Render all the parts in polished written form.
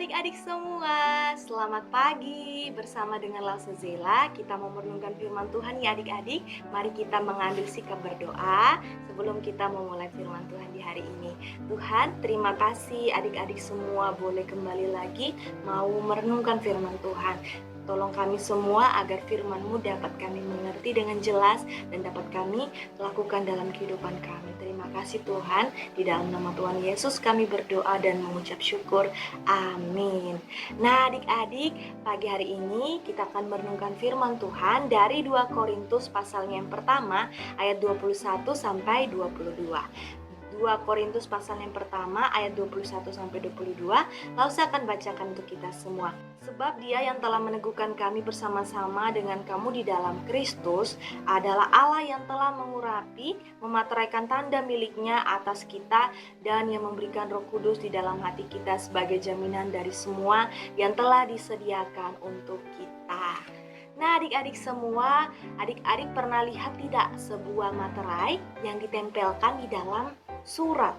adik-adik semua, selamat pagi. Bersama dengan Lause Zela, kita mau merenungkan firman Tuhan ya adik-adik. Mari kita mengambil sikap berdoa sebelum kita memulai firman Tuhan di hari ini. Tuhan, terima kasih adik-adik semua boleh kembali lagi mau merenungkan firman Tuhan. Tolong kami semua agar firman-Mu dapat kami mengerti dengan jelas dan dapat kami lakukan dalam kehidupan kami. Terima kasih Tuhan, di dalam nama Tuhan Yesus kami berdoa dan mengucap syukur. Amin. Nah adik-adik, pagi hari ini kita akan merenungkan firman Tuhan dari 2 Korintus pasalnya yang pertama ayat 21 sampai 22. 2 Korintus pasal yang pertama ayat 21 sampai 22. Lalu saya akan bacakan untuk kita semua. Sebab Dia yang telah meneguhkan kami bersama-sama dengan kamu di dalam Kristus adalah Allah yang telah mengurapi, memateraikan tanda miliknya atas kita dan yang memberikan Roh Kudus di dalam hati kita sebagai jaminan dari semua yang telah disediakan untuk kita. Nah adik-adik semua, adik-adik pernah lihat tidak sebuah materai yang ditempelkan di dalam surat?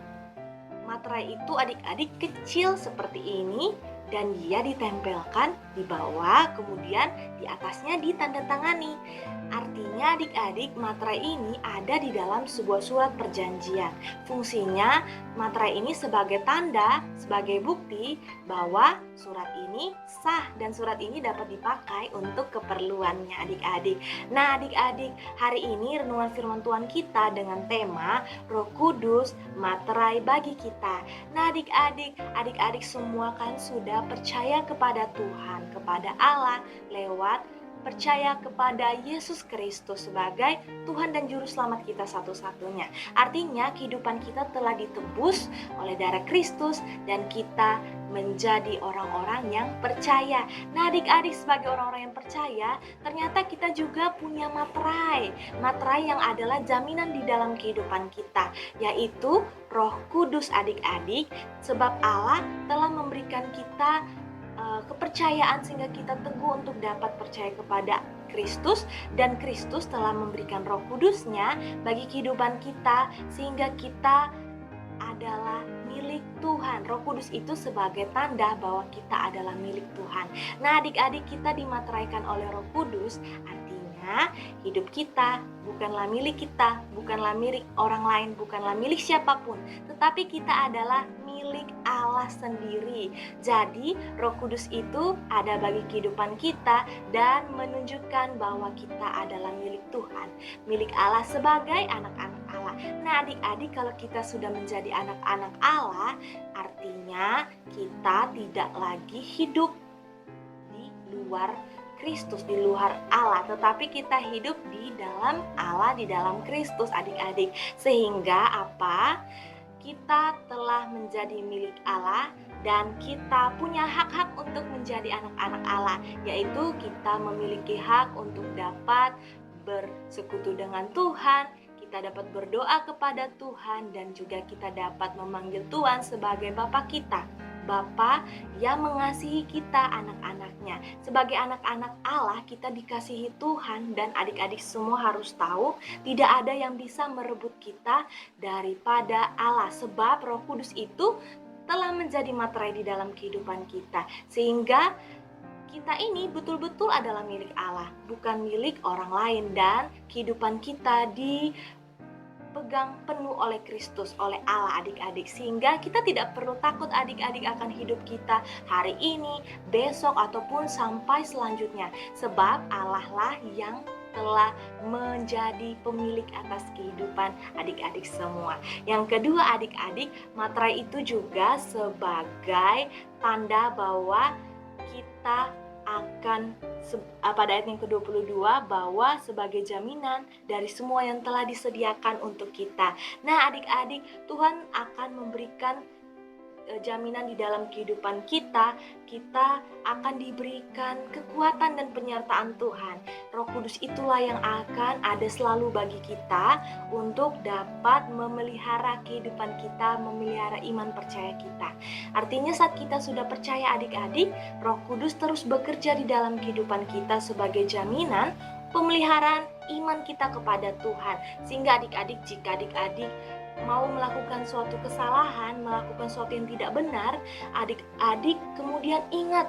Materai itu adik-adik kecil seperti ini dan dia ditempelkan di bawah, kemudian di atasnya ditandatangani. Artinya adik-adik, materai ini ada di dalam sebuah surat perjanjian. Fungsinya materai ini sebagai tanda, sebagai bukti bahwa surat ini sah dan surat ini dapat dipakai untuk keperluannya adik-adik. Nah adik-adik, hari ini renungan firman Tuhan kita dengan tema Roh Kudus, materai bagi kita. Nah adik-adik, adik-adik semua kan sudah percaya kepada Tuhan, kepada Allah lewat percaya kepada Yesus Kristus sebagai Tuhan dan Juru Selamat kita satu-satunya. Artinya kehidupan kita telah ditebus oleh darah Kristus dan kita menjadi orang-orang yang percaya. Nah adik-adik, sebagai orang-orang yang percaya, ternyata kita juga punya materai. Materai yang adalah jaminan di dalam kehidupan kita, yaitu Roh Kudus adik-adik. Sebab Allah telah memberikan kita kepercayaan sehingga kita teguh untuk dapat percaya kepada Kristus, dan Kristus telah memberikan Roh Kudusnya bagi kehidupan kita sehingga kita adalah milik Tuhan. Roh Kudus itu sebagai tanda bahwa kita adalah milik Tuhan. Nah adik-adik, kita dimateraikan oleh Roh Kudus, artinya hidup kita bukanlah milik kita, bukanlah milik orang lain, bukanlah milik siapapun, tetapi kita adalah milik Allah sendiri. Jadi Roh Kudus itu ada bagi kehidupan kita dan menunjukkan bahwa kita adalah milik Tuhan, milik Allah sebagai anak-anak Allah. Nah adik-adik, kalau kita sudah menjadi anak-anak Allah, artinya kita tidak lagi hidup di luar Kristus, di luar Allah, tetapi kita hidup di dalam Allah, di dalam Kristus adik-adik. Sehingga apa? Kita telah menjadi milik Allah dan kita punya hak-hak untuk menjadi anak-anak Allah, yaitu kita memiliki hak untuk dapat bersekutu dengan Tuhan, kita dapat berdoa kepada Tuhan, dan juga kita dapat memanggil Tuhan sebagai Bapa kita, Bapa yang mengasihi kita anak-anaknya. Sebagai anak-anak Allah, kita dikasihi Tuhan, dan adik-adik semua harus tahu tidak ada yang bisa merebut kita daripada Allah, sebab Roh Kudus itu telah menjadi materai di dalam kehidupan kita, sehingga kita ini betul-betul adalah milik Allah, bukan milik orang lain, dan kehidupan kita dipegang penuh oleh Kristus, oleh Allah adik-adik, sehingga kita tidak perlu takut adik-adik akan hidup kita hari ini, besok, ataupun sampai selanjutnya, sebab Allah lah yang telah menjadi pemilik atas kehidupan adik-adik semua. Yang kedua adik-adik, materai itu juga sebagai tanda bahwa kita akan pada ayat yang ke-22 bahwa sebagai jaminan dari semua yang telah disediakan untuk kita. Nah adik-adik, Tuhan akan memberikan jaminan di dalam kehidupan kita. Kita akan diberikan kekuatan dan penyertaan Tuhan. Roh Kudus itulah yang akan ada selalu bagi kita untuk dapat memelihara kehidupan kita, memelihara iman percaya kita. Artinya saat kita sudah percaya adik-adik, Roh Kudus terus bekerja di dalam kehidupan kita sebagai jaminan pemeliharaan iman kita kepada Tuhan. Sehingga adik-adik, jika adik-adik mau melakukan suatu kesalahan, melakukan sesuatu yang tidak benar, adik-adik kemudian ingat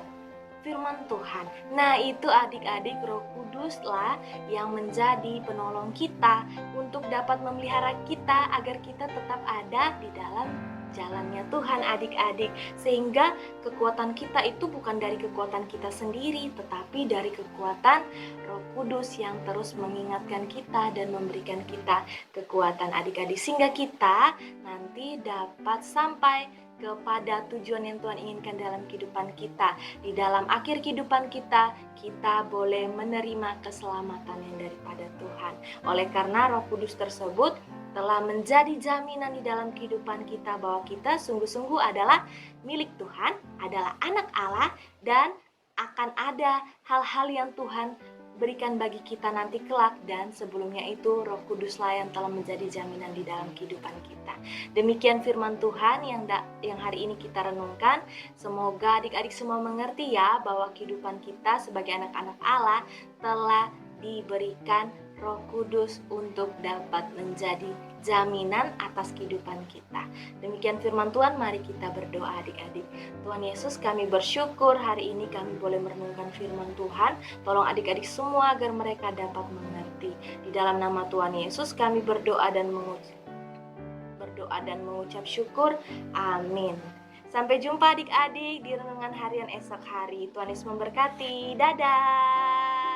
firman Tuhan. Nah, itu adik-adik, Roh Kuduslah yang menjadi penolong kita untuk dapat memelihara kita agar kita tetap ada di dalam jalannya Tuhan, adik-adik. Sehingga kekuatan kita itu bukan dari kekuatan kita sendiri, tetapi dari kekuatan Roh Kudus yang terus mengingatkan kita dan memberikan kita kekuatan, adik-adik, sehingga kita nanti dapat sampai kepada tujuan yang Tuhan inginkan dalam kehidupan kita. Di dalam akhir kehidupan kita, kita boleh menerima keselamatan yang daripada Tuhan. Oleh karena Roh Kudus tersebut telah menjadi jaminan di dalam kehidupan kita bahwa kita sungguh-sungguh adalah milik Tuhan, adalah anak Allah, dan akan ada hal-hal yang Tuhan berikan bagi kita nanti kelak, dan sebelumnya itu Roh Kuduslah yang telah menjadi jaminan di dalam kehidupan kita. Demikian firman Tuhan yang hari ini kita renungkan. Semoga adik-adik semua mengerti ya bahwa kehidupan kita sebagai anak-anak Allah telah diberikan Roh Kudus untuk dapat menjadi jaminan atas kehidupan kita. Demikian firman Tuhan, mari kita berdoa adik-adik. Tuhan Yesus, kami bersyukur hari ini kami boleh merenungkan firman Tuhan. Tolong adik-adik semua agar mereka dapat mengerti. Di dalam nama Tuhan Yesus kami berdoa dan mengucap syukur. Amin. Sampai jumpa adik-adik di renungan harian esok hari. Tuhan Yesus memberkati. Dadah.